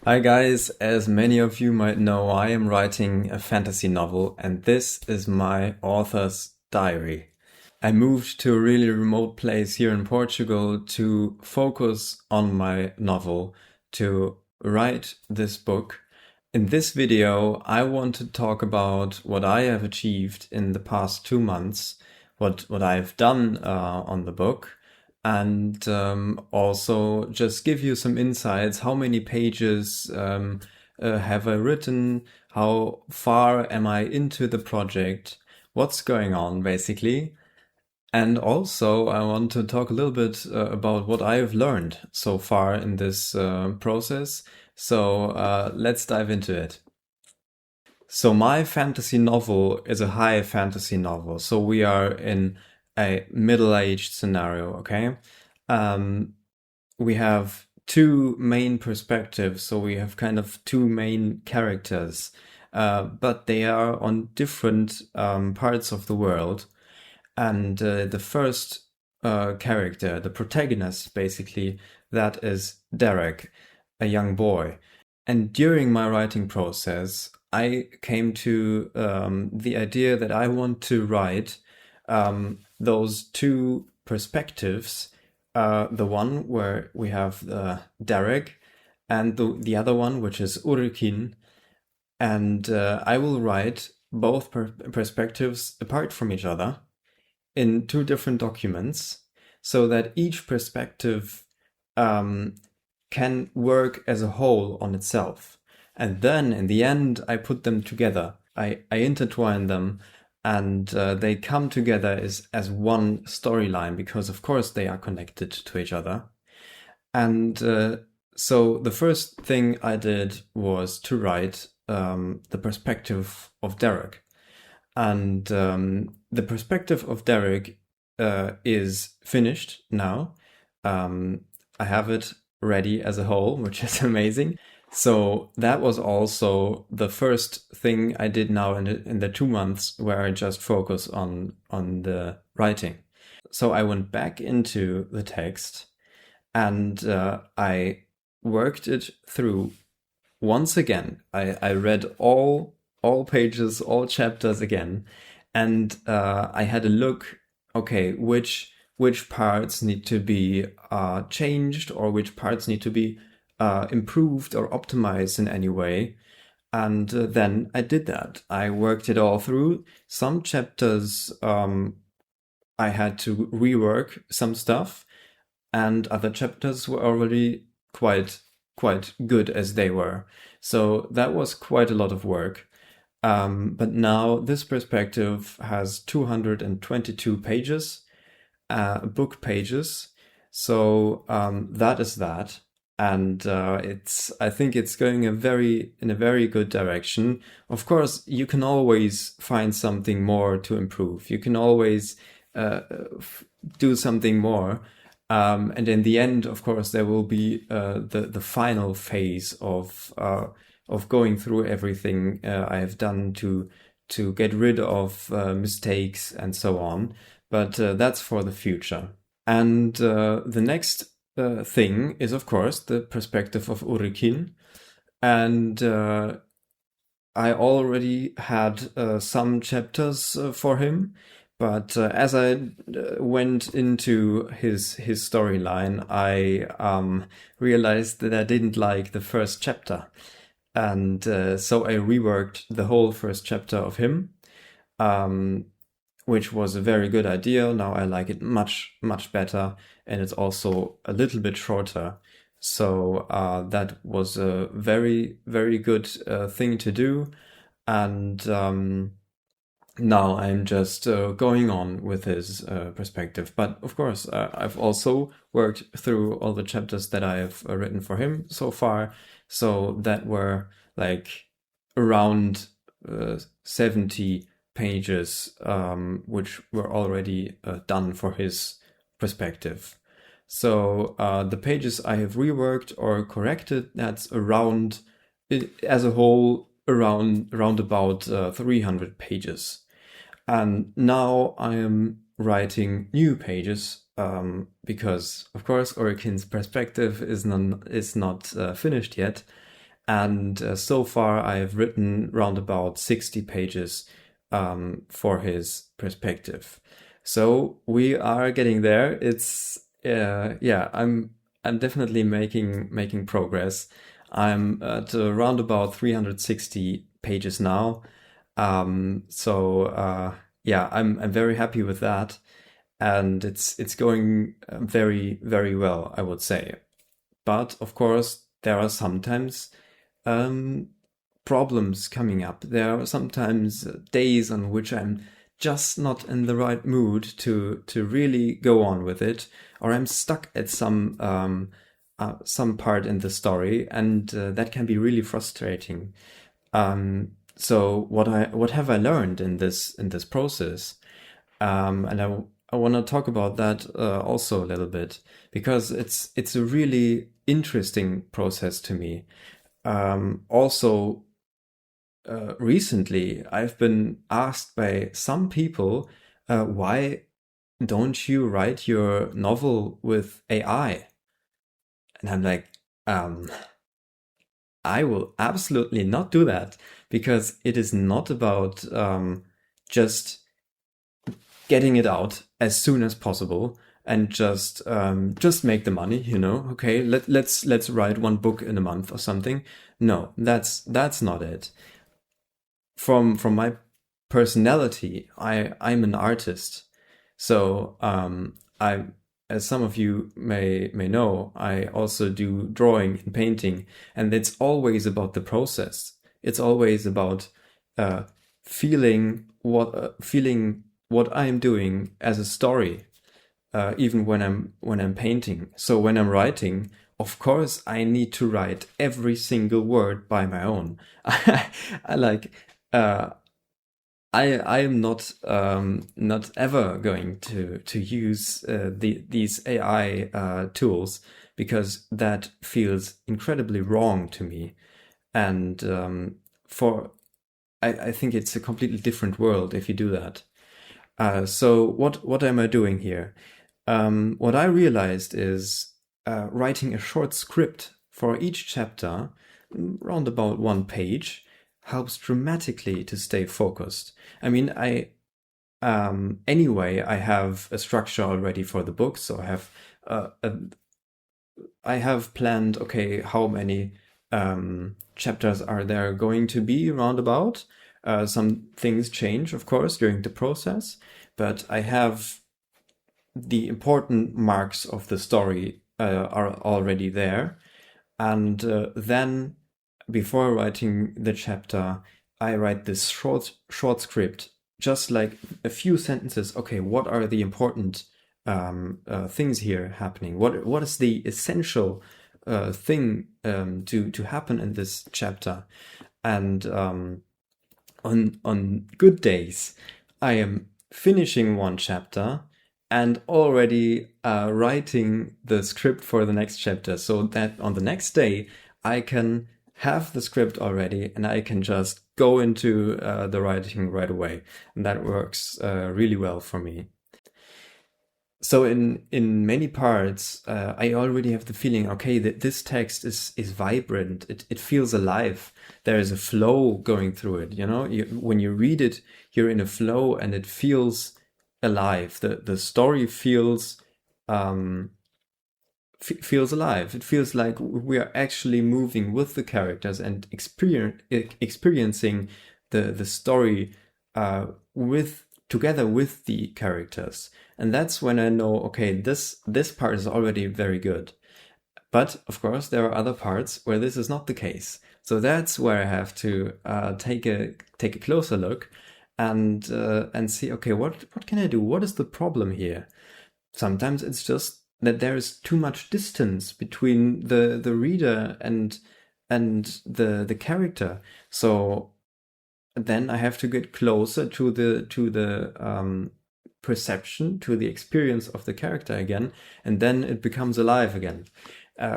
Hi guys, as many of you might know, I am writing a fantasy novel and this is my author's diary. I moved to a really remote place here in Portugal to focus on my novel, to write this book. In this video, I want to talk about what I have achieved in the past 2 months, what I've done on the book, and also just give you some insights. How many pages have I written? How far am I into the project? What's going on, basically? And also, I want to talk a little bit about what I have learned so far in this process. So let's dive into it. So my fantasy novel is a high fantasy novel. So we are in a middle-aged scenario, okay? Um, we have two main perspectives. So we have kind of two main characters, but they are on different parts of the world. And the first character, the protagonist, basically, that is Derek, a young boy. And during my writing process, I came to the idea that I want to write those two perspectives. The one where we have Derek, and the other one, which is Urikin. And I will write both perspectives apart from each other in two different documents so that each perspective um, can work as a whole on itself. And then in the end, I put them together. I intertwine them and they come together as one storyline because, of course, they are connected to each other. And so the first thing I did was to write the perspective of Derek. And the perspective of Derek is finished now. I have it ready as a whole, which is amazing. So that was also the first thing I did now in the 2 months where I just focus on the writing. So I went back into the text and I worked it through once again. I read all pages, all chapters again, and I had a look. Okay, which parts need to be changed, or which parts need to be improved or optimized in any way. And then I did that. I worked it all through. Some chapters I had to rework some stuff, and other chapters were already quite good as they were. So that was quite a lot of work. But now this perspective has 222 pages, book pages. So that is that. And I think it's going in a very good direction. Of course, you can always find something more to improve. You can always uh, do something more. And in the end, of course, there will be the final phase of going through everything I have done to get rid of mistakes and so on. But that's for the future. And the next thing is, of course, the perspective of Urikin. And I already had some chapters for him, but as I went into his storyline, I realized that I didn't like the first chapter, and so I reworked the whole first chapter of him, um, which was a very good idea. Now I like it much better, and it's also a little bit shorter. So that was a very good thing to do, and now I'm just going on with his perspective. But of course, I've also worked through all the chapters that I have written for him so far. So that were like around 70 pages, which were already done for his perspective. So the pages I have reworked or corrected, that's around, as a whole, around about 300 pages. And now I am writing new pages because, of course, Orikin's perspective is not finished yet. And so far, I have written round about 60 pages for his perspective. So we are getting there. It's yeah, I'm definitely making progress. I'm at around about 360 pages now. Yeah, I'm very happy with that, and it's going very well, I would say. But of course, there are sometimes um, problems coming up. There are sometimes days on which I'm just not in the right mood to really go on with it, or I'm stuck at some part in the story, and that can be really frustrating. So what have I learned in this process? And I want to talk about that also a little bit, because it's a really interesting process to me. Also, recently I've been asked by some people, why don't you write your novel with AI? And I'm like, um, I will absolutely not do that, because it is not about just getting it out as soon as possible and just make the money, you know. Okay, let's write one book in a month or something. No, that's not it. From my personality, I'm an artist. So I, as some of you may know, I also do drawing and painting, and it's always about the process. It's always about uh, feeling what I'm doing as a story, even when I'm painting. So when I'm writing, of course, I need to write every single word by my own. I like. Uh, I am not ever going to use these AI tools, because that feels incredibly wrong to me, and for I think it's a completely different world if you do that. So what am I doing here? What I realized is writing a short script for each chapter, round about one page, helps dramatically to stay focused. I mean, anyway, I have a structure already for the book, so I have planned, okay, how many chapters are there going to be roundabout. Some things change, of course, during the process, but I have the important marks of the story are already there. And then, before writing the chapter, I write this short script, just like a few sentences. Okay, what are the important things here happening? What is the essential thing to happen in this chapter? And on good days, I am finishing one chapter and already writing the script for the next chapter, so that on the next day I can have the script already and I can just go into the writing right away. And that works really well for me. So in many parts, I already have the feeling, okay, that this text is vibrant. It feels alive. There is a flow going through it. You know, when you read it, you're in a flow, and it feels alive. The story um, feels alive. It feels like we are actually moving with the characters and experiencing the story with together with the characters. And that's when I know, okay, this part is already very good. But of course, there are other parts where this is not the case. So that's where I have to take a closer look and see, okay, what can I do? What is the problem here? Sometimes it's just that there is too much distance between the reader and the character. So then I have to get closer to the perception, to the experience of the character again, and then it becomes alive again.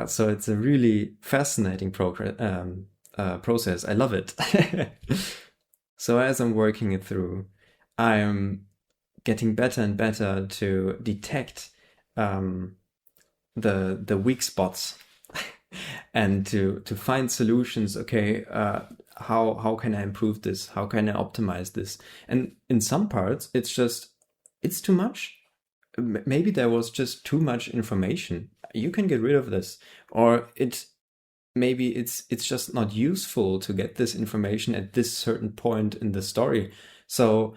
So it's a really fascinating process. I love it. So as I'm working it through, I'm getting better and better to detect um, the weak spots. and to find solutions. Okay, how can I improve this? How can I optimize this? And in some parts, it's too much. Maybe there was just too much information. You can get rid of this, or maybe it's just not useful to get this information at this certain point in the story. So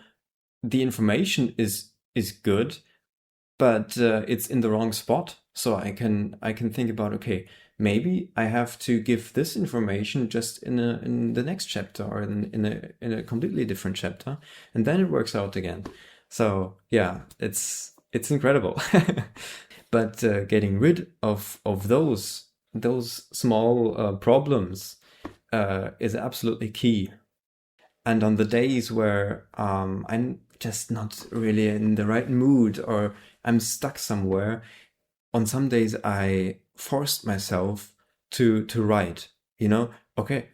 the information is good, but it's in the wrong spot. So I can think about, okay, maybe I have to give this information just in the next chapter, or in a completely different chapter, and then it works out again. So yeah, it's incredible. But getting rid of those small problems is absolutely key. And on the days where I'm just not really in the right mood, or I'm stuck somewhere, on some days I forced myself to write. Okay,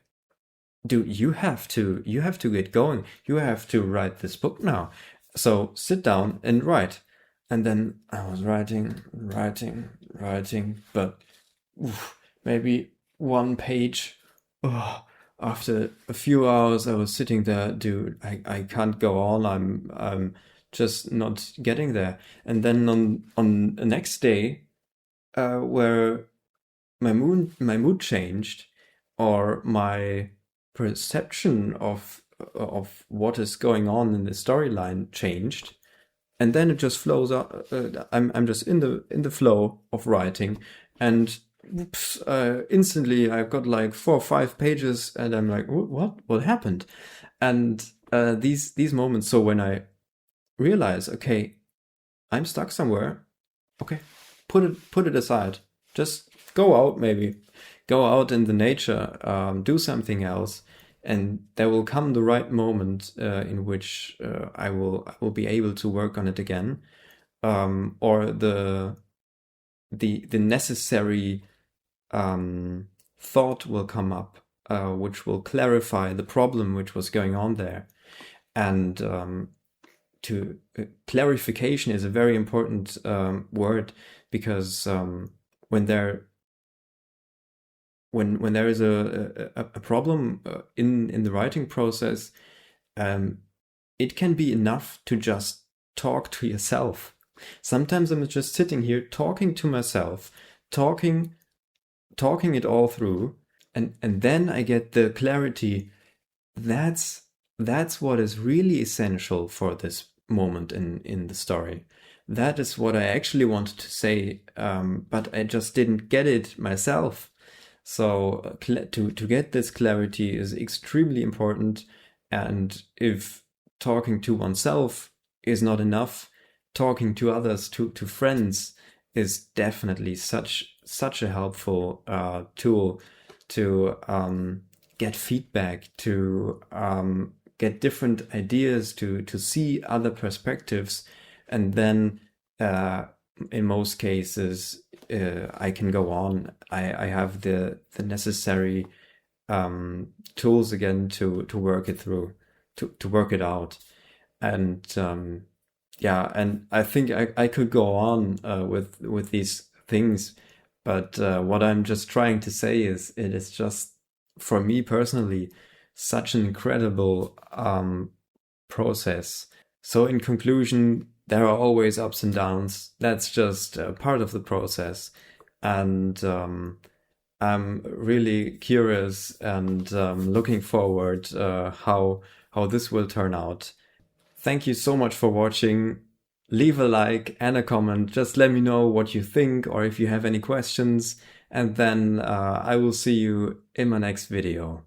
dude, you have to get going. You have to write this book now. So sit down and write. And then I was writing, but maybe one page. Oh, after a few hours, I was sitting there, dude. I can't go on. I'm just not getting there. And then on the next day, where my mood changed, or my perception of what is going on in the storyline changed, and then it just flows out. I'm just in the flow of writing, and oops, instantly I've got like 4 or 5 pages, and I'm like, what happened? And these moments. So when I realize, okay, I'm stuck somewhere. Okay, put it aside. Just go out, maybe go out in the nature, do something else, and there will come the right moment in which I will be able to work on it again, or the necessary thought will come up, which will clarify the problem which was going on there. And clarification is a very important word, because when there is a problem in the writing process, it can be enough to just talk to yourself. Sometimes I'm just sitting here talking to myself, talking it all through, and then I get the clarity. That's what is really essential for this moment in the story. That is what I actually wanted to say, but I just didn't get it myself. So to get this clarity is extremely important. And if talking to oneself is not enough, talking to others, to friends, is definitely such a helpful tool to get feedback, to get different ideas, to see other perspectives, and then in most cases I can go on. I have the necessary tools again to work it through, to work it out. And yeah, and I think I could go on with these things, but what I'm just trying to say is, it is just, for me personally, such an incredible process. So in conclusion, there are always ups and downs. That's just part of the process. And I'm really curious and looking forward how this will turn out. Thank you so much for watching. Leave a like and a comment. Just let me know what you think, or if you have any questions. And then I will see you in my next video.